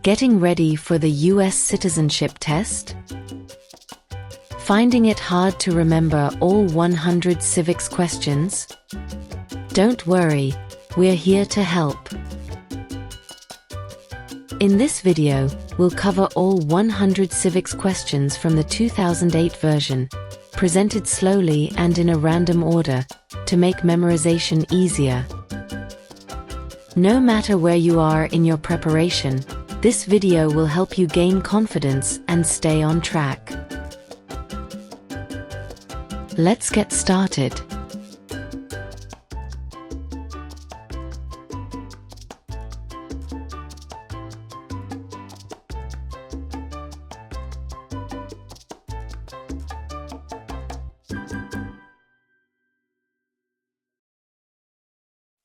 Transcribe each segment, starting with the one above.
Getting ready for the US Citizenship Test? Finding it hard to remember all 100 civics questions? Don't worry, we're here to help. In this video, we'll cover all 100 civics questions from the 2008 version, presented slowly and in a random order, to make memorization easier. No matter where you are in your preparation, this video will help you gain confidence and stay on track. Let's get started.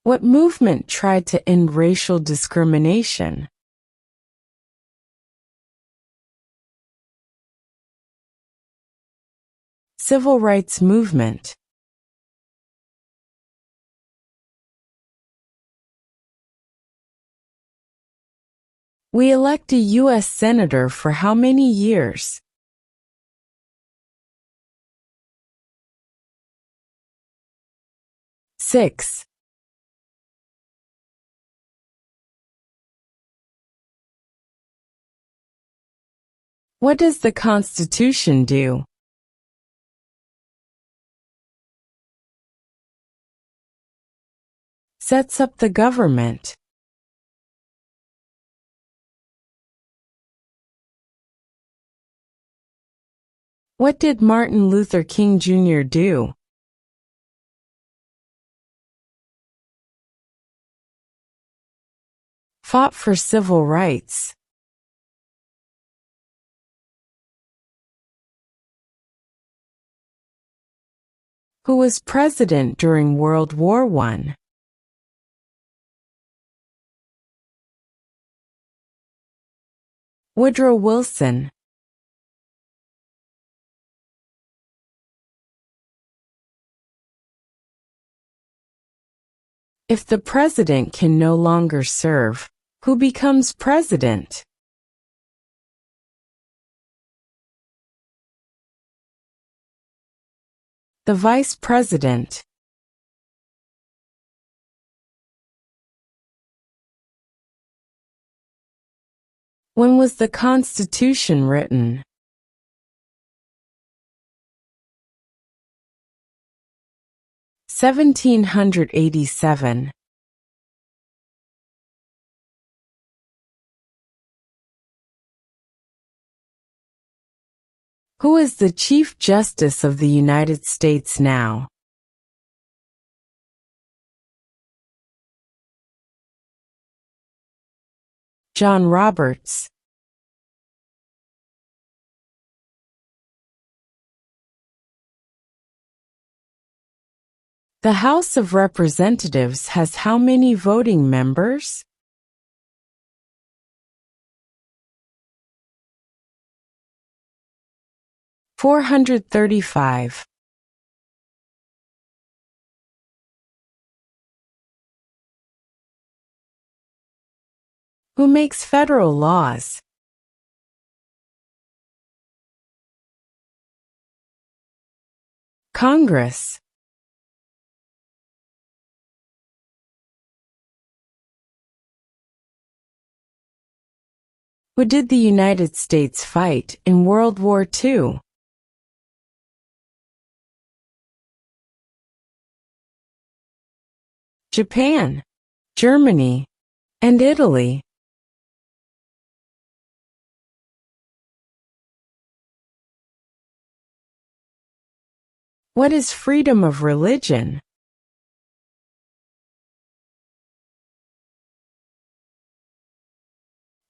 What movement tried to end racial discrimination? Civil rights movement. We elect a U.S. Senator for how many years? 6. What does the Constitution do? Sets up the government. What did Martin Luther King Jr. do? Fought for civil rights. Who was president during World War I? Woodrow Wilson. If the president can no longer serve, who becomes president? The vice president. When was the Constitution written? (1787). Who is the Chief Justice of the United States now? John Roberts. The House of Representatives has how many voting members? 435. Who makes federal laws? Congress. Who did the United States fight in World War II? Japan, Germany, and Italy. What is freedom of religion?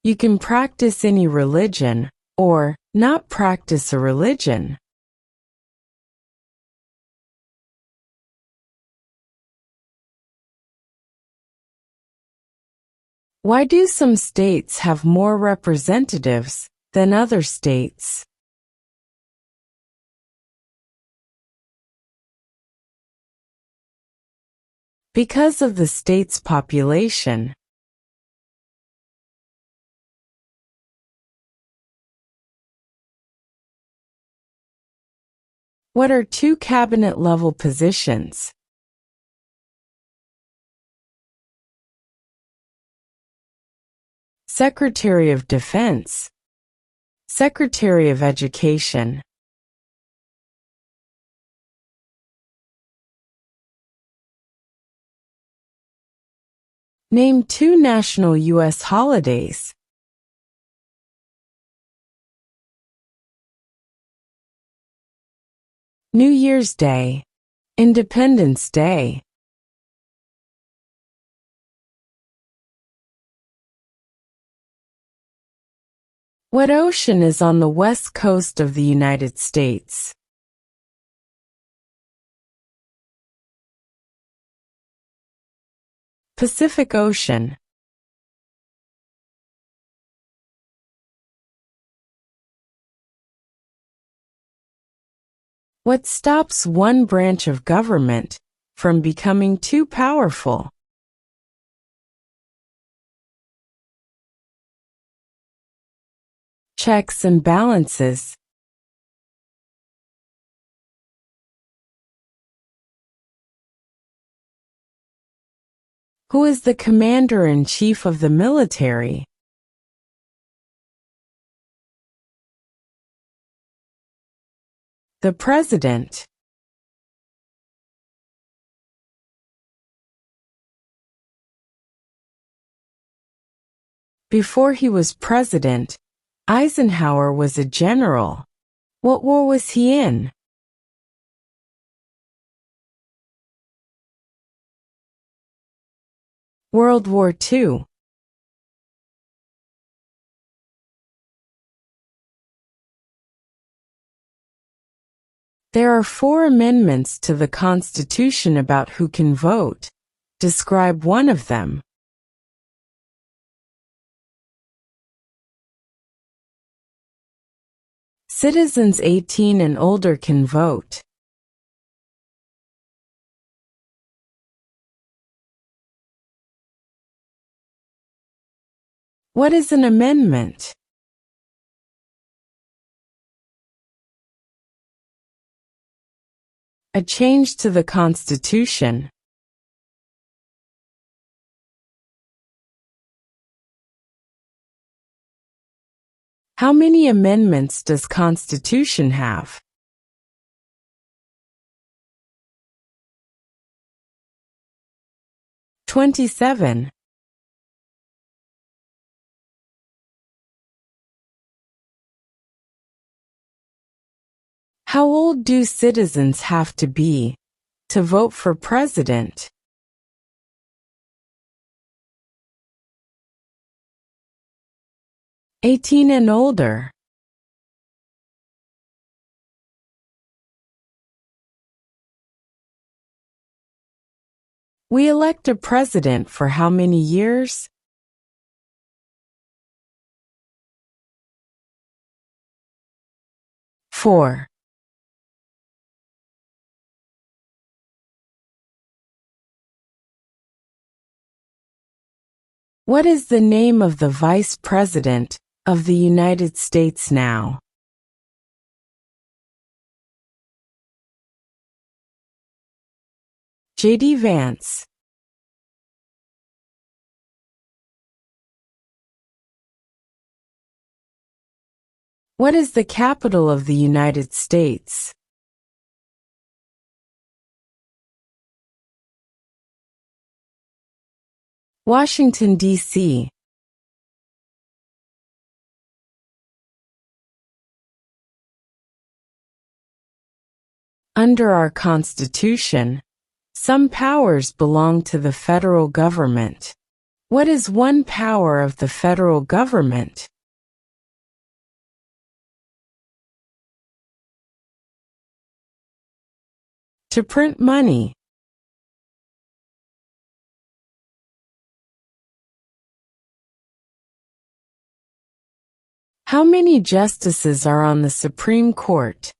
You can practice any religion, or not practice a religion. Why do some states have more representatives than other states? Because of the state's population. What are two cabinet-level positions? Secretary of Defense, Secretary of Education. Name two national U.S. holidays. New Year's Day, Independence Day. What ocean is on the west coast of the United States? Pacific Ocean. What stops one branch of government from becoming too powerful? Checks and balances. Who is the commander-in-chief of the military? The president. Before he was president, Eisenhower was a general. What war was he in? World War II. There are 4 amendments to the Constitution about who can vote. Describe one of them. Citizens 18 and older can vote. What is an amendment? A change to the Constitution. How many amendments does Constitution have? "27. How old do citizens have to be to vote for president? "18 and older. We elect a president for how many years? "4. What is the name of the Vice President of the United States now? J.D. Vance. What is the capital of the United States? Washington, D.C. Under our Constitution, some powers belong to the federal government. What is one power of the federal government? To print money. How many justices are on the Supreme Court?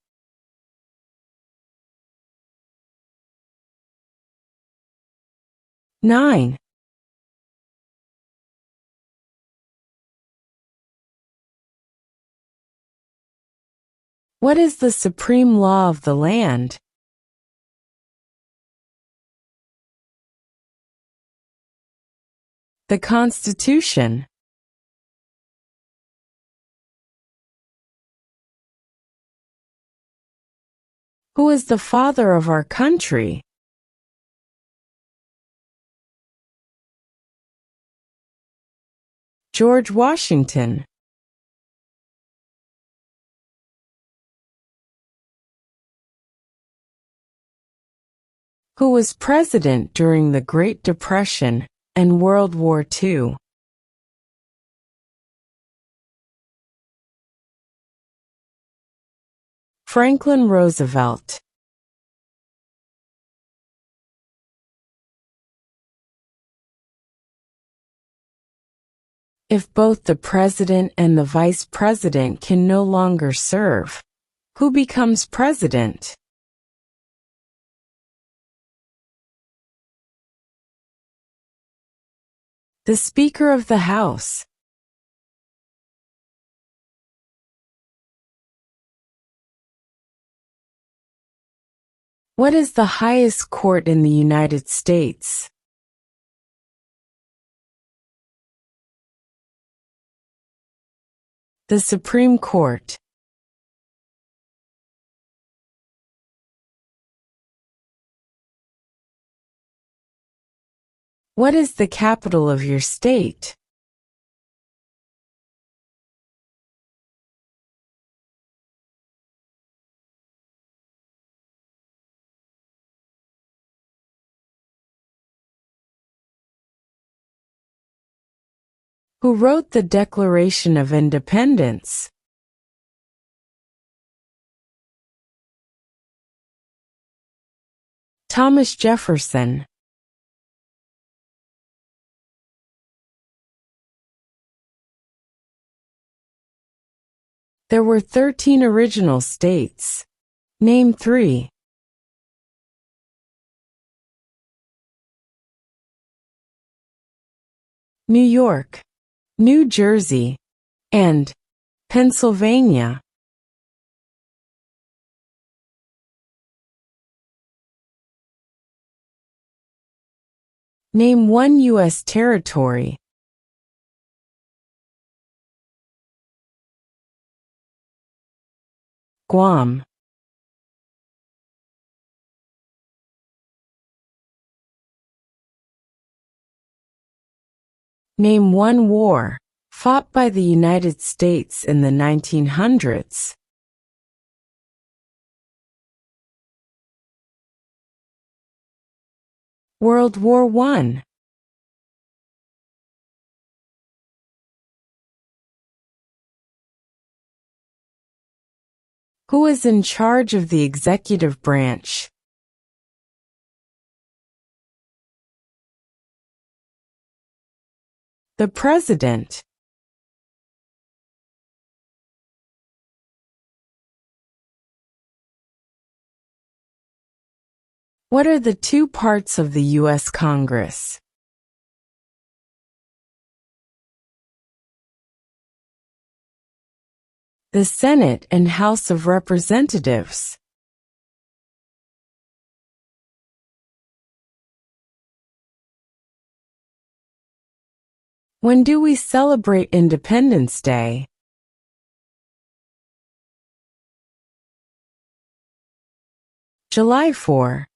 9. What is the supreme law of the land? The Constitution. Who is the father of our country? George Washington. Who was president during the Great Depression and World War II? Franklin Roosevelt. If both the president and the vice president can no longer serve, who becomes president? The Speaker of the House. What is the highest court in the United States? The Supreme Court. What is the capital of your state? Who wrote the Declaration of Independence? Thomas Jefferson. There were 13 original states. Name 3. New York, New Jersey, and Pennsylvania. Name 1 U.S. territory. Guam. Name 1 war fought by the United States in the 1900s. World War I. Who is in charge of the executive branch? The President. What are the 2 parts of the U.S. Congress? The Senate and House of Representatives. When do we celebrate Independence Day? July 4.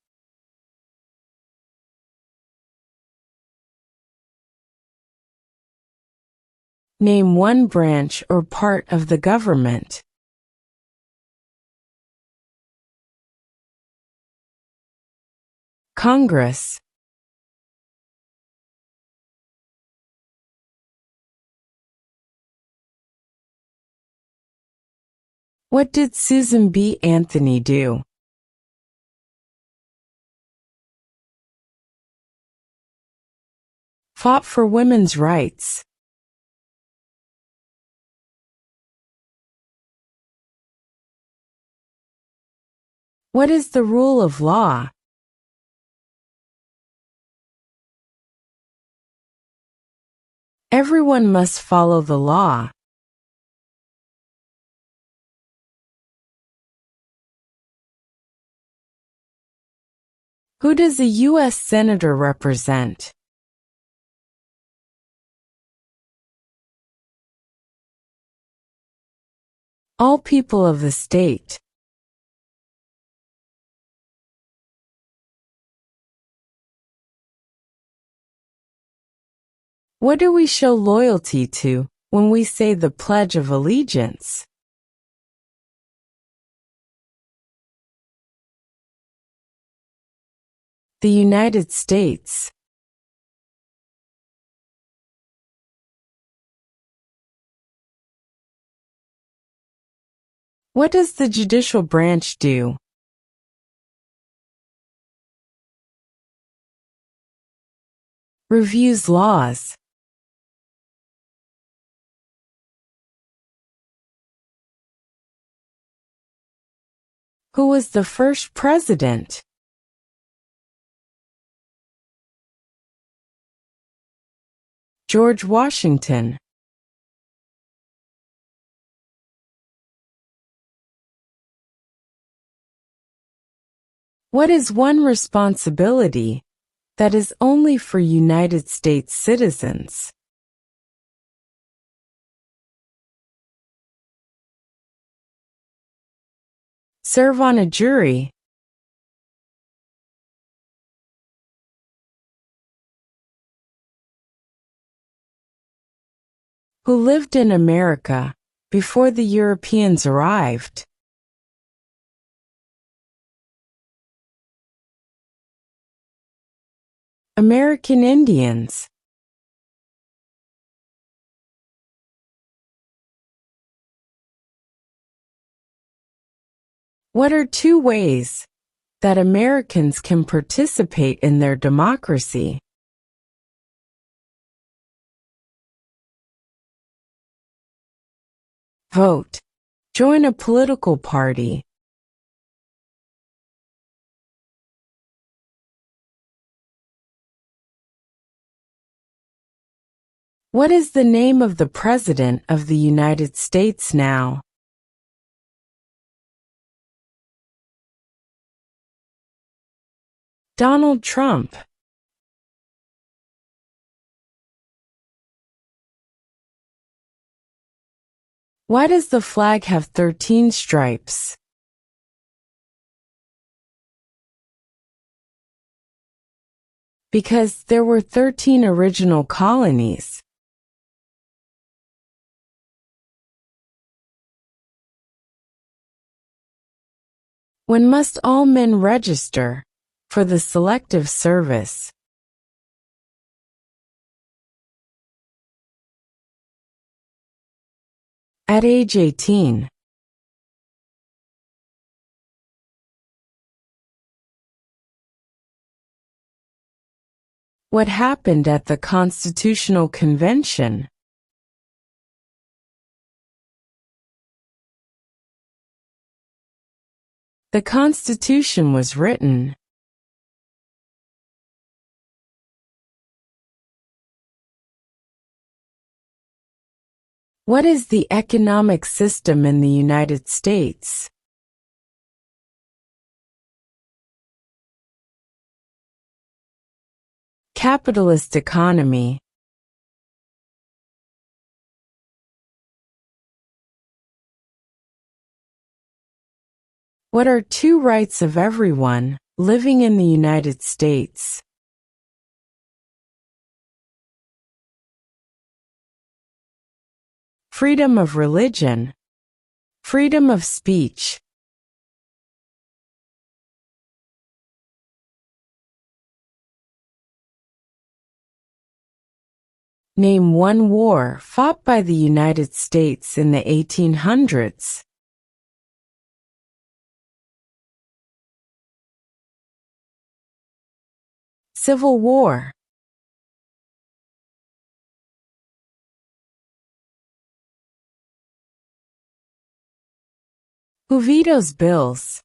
Name 1 branch or part of the government. Congress. What did Susan B. Anthony do? Fought for women's rights. What is the rule of law? Everyone must follow the law. Who does a U.S. Senator represent? All people of the state. What do we show loyalty to when we say the Pledge of Allegiance? The United States. What does the judicial branch do? Reviews laws. Who was the first president? George Washington. What is one responsibility that is only for United States citizens? Serve on a jury. Who lived in America before the Europeans arrived? American Indians. What are two ways that Americans can participate in their democracy? Vote. Join a political party. What is the name of the President of the United States now? Donald Trump. Why does the flag have 13 stripes? Because there were 13 original colonies. When must all men register for the Selective Service? At age 18. What happened at the Constitutional Convention? The Constitution was written. What is the economic system in the United States? Capitalist economy. What are two rights of everyone living in the United States? Freedom of religion. Freedom of speech. Name one war fought by the United States in the 1800s. Civil War. Who vetoes bills?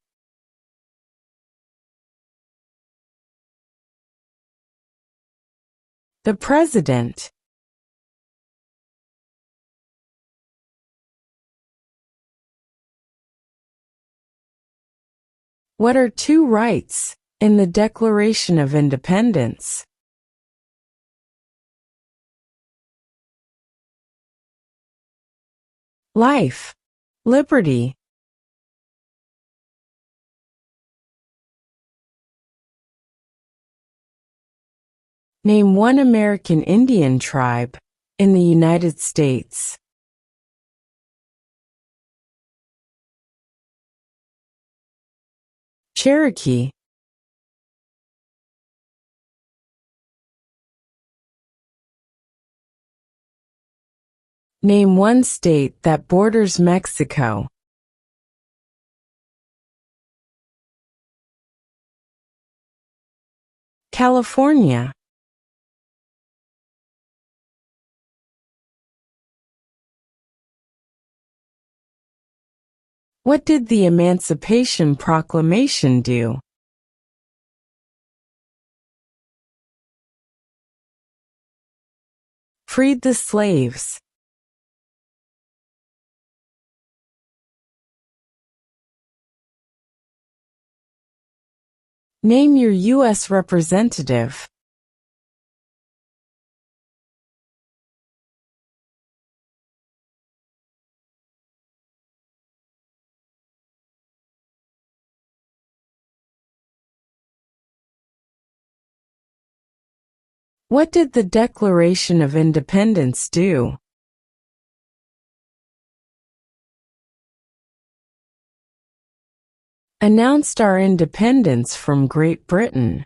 The President. What are two rights in the Declaration of Independence? Life, liberty. Name one American Indian tribe in the United States. Cherokee. Name one state that borders Mexico. California. What did the Emancipation Proclamation do? Freed the slaves. Name your U.S. representative. What did the Declaration of Independence do? Announced our independence from Great Britain.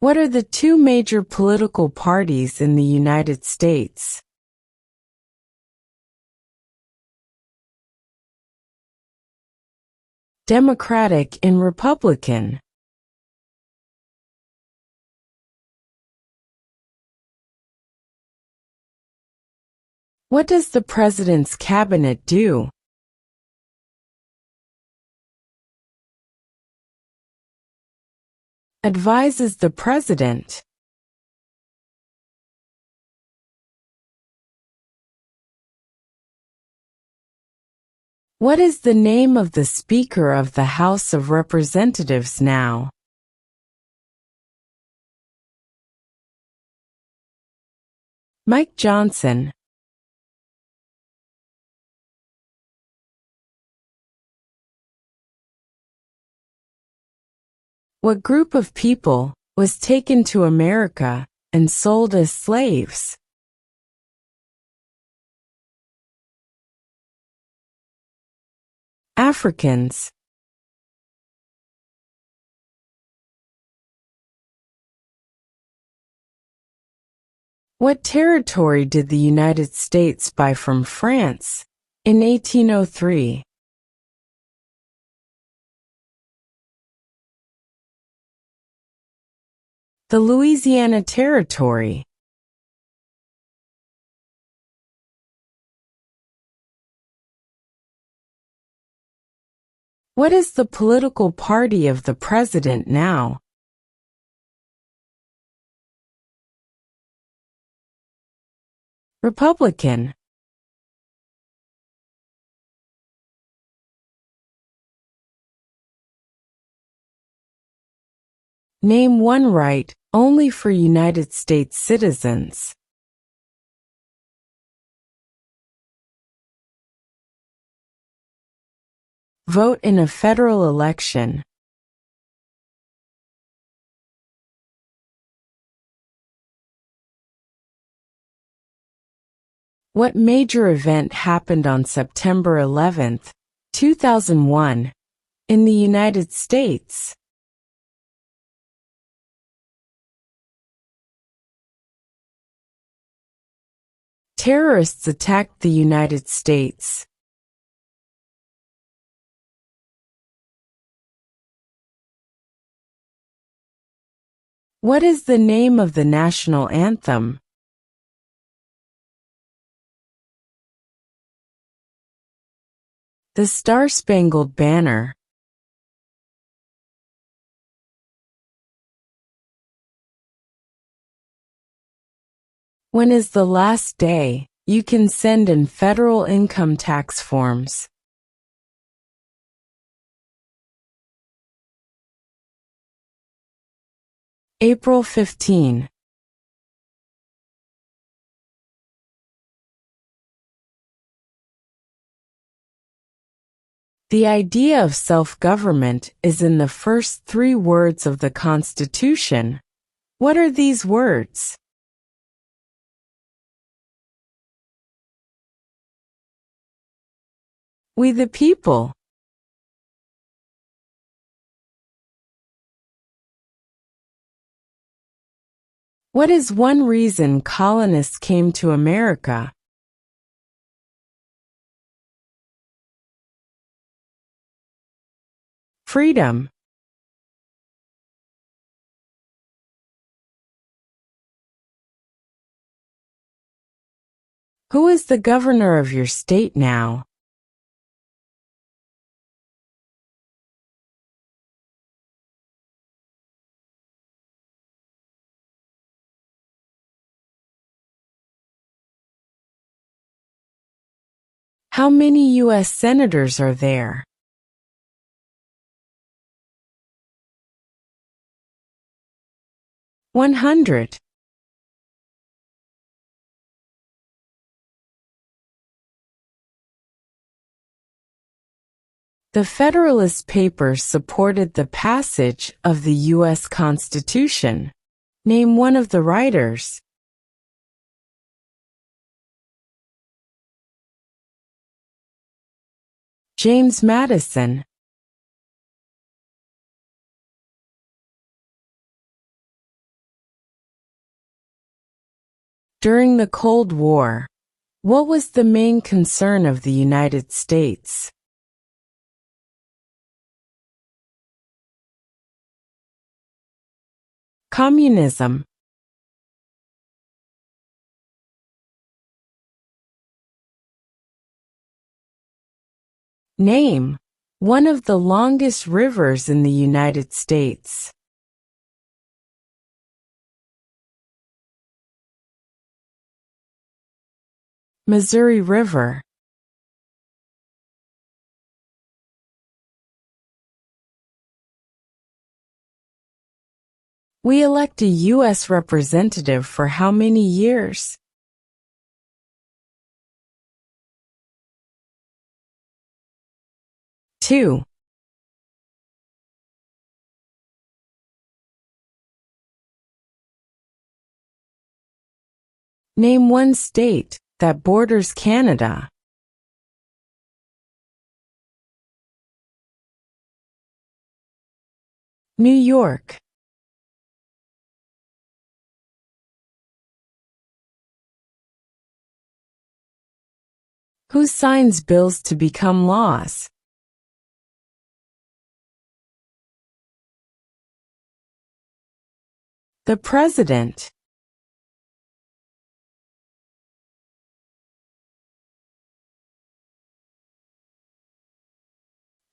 What are the two major political parties in the United States? Democratic and Republican. What does the President's Cabinet do? Advises the President. What is the name of the Speaker of the House of Representatives now? Mike Johnson. What group of people was taken to America and sold as slaves? Africans. What territory did the United States buy from France in 1803? The Louisiana Territory. What is the political party of the President now? Republican. Name one right only for United States citizens. Vote in a federal election. What major event happened on September 11, 2001, in the United States? Terrorists attacked the United States. What is the name of the national anthem? The Star-Spangled Banner. When is the last day You can send in federal income tax forms. April 15. The idea of self-government is in the first 3 words of the Constitution. What are these words? We the people. What is one reason colonists came to America? Freedom. Who is the governor of your state now? How many U.S. senators are there? $100. The Federalist Papers supported the passage of the U.S. Constitution. Name one of the writers. James Madison. During the Cold War, what was the main concern of the United States? Communism. Name one of the longest rivers in the United States. Missouri River. We elect a U.S. representative for how many years? 2. Name one state that borders Canada. New York. Who signs bills to become laws? The President.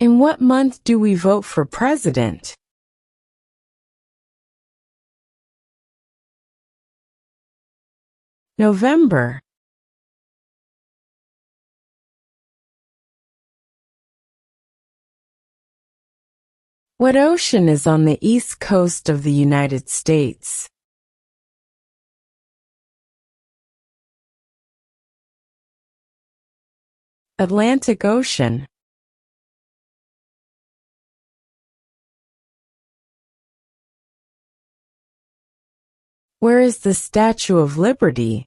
In what month do we vote for president? November. What ocean is on the east coast of the United States? Atlantic Ocean. Where is the Statue of Liberty?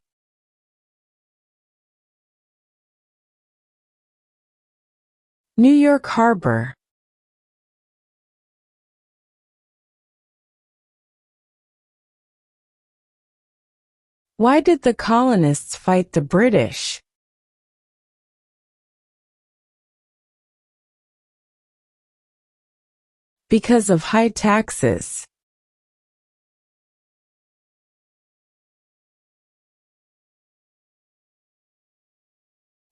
New York Harbor. Why did the colonists fight the British? Because of high taxes.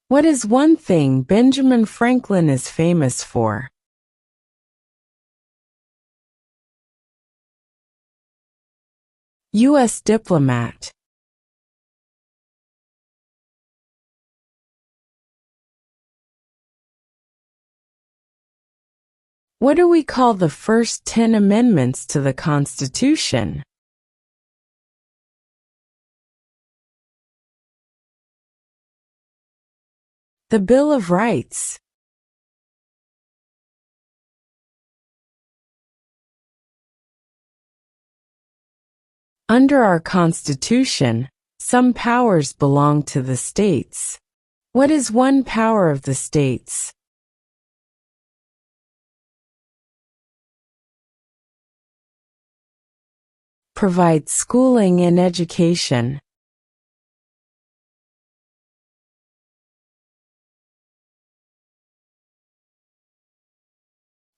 What is one thing Benjamin Franklin is famous for? U.S. diplomat. What do we call the first 10 amendments to the Constitution? The Bill of Rights. Under our Constitution, some powers belong to the states. What is one power of the states? Provide schooling and education.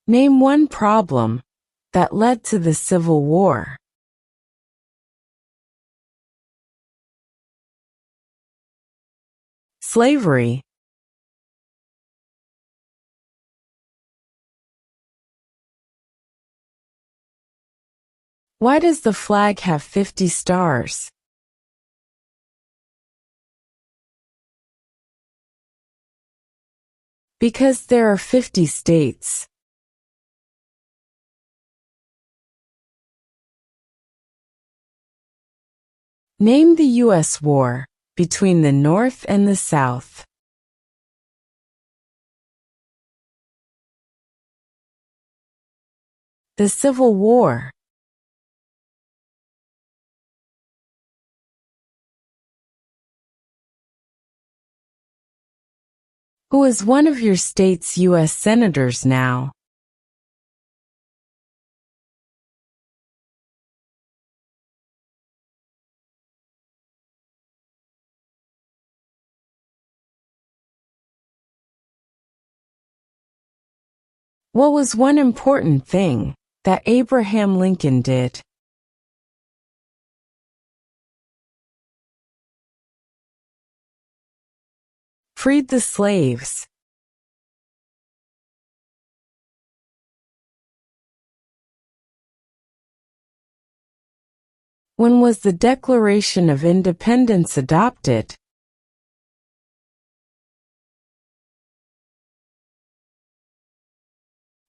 Name one problem that led to the Civil War. Slavery. Why does the flag have 50 stars? Because there are 50 states. Name the U.S. war between the North and the South. The Civil War. Who is one of your state's U.S. senators now? What was one important thing that Abraham Lincoln did? Freed the slaves. When was the Declaration of Independence adopted?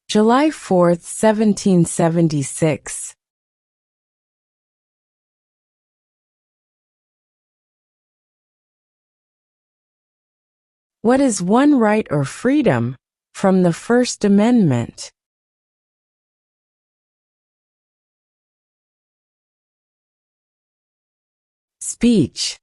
July 4, 1776. What is one right or freedom from the First Amendment? Speech.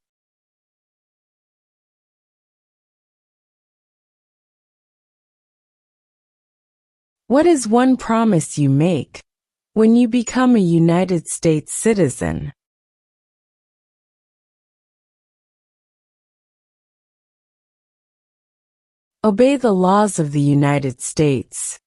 What is one promise you make when you become a United States citizen? Obey the laws of the United States.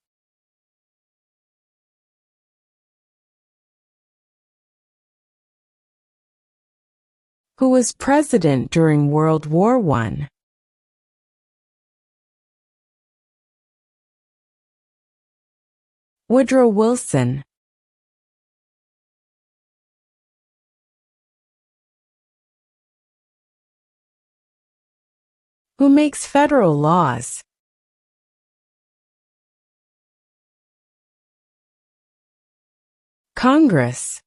Who was president during World War I? Woodrow Wilson. Who makes federal laws? Congress.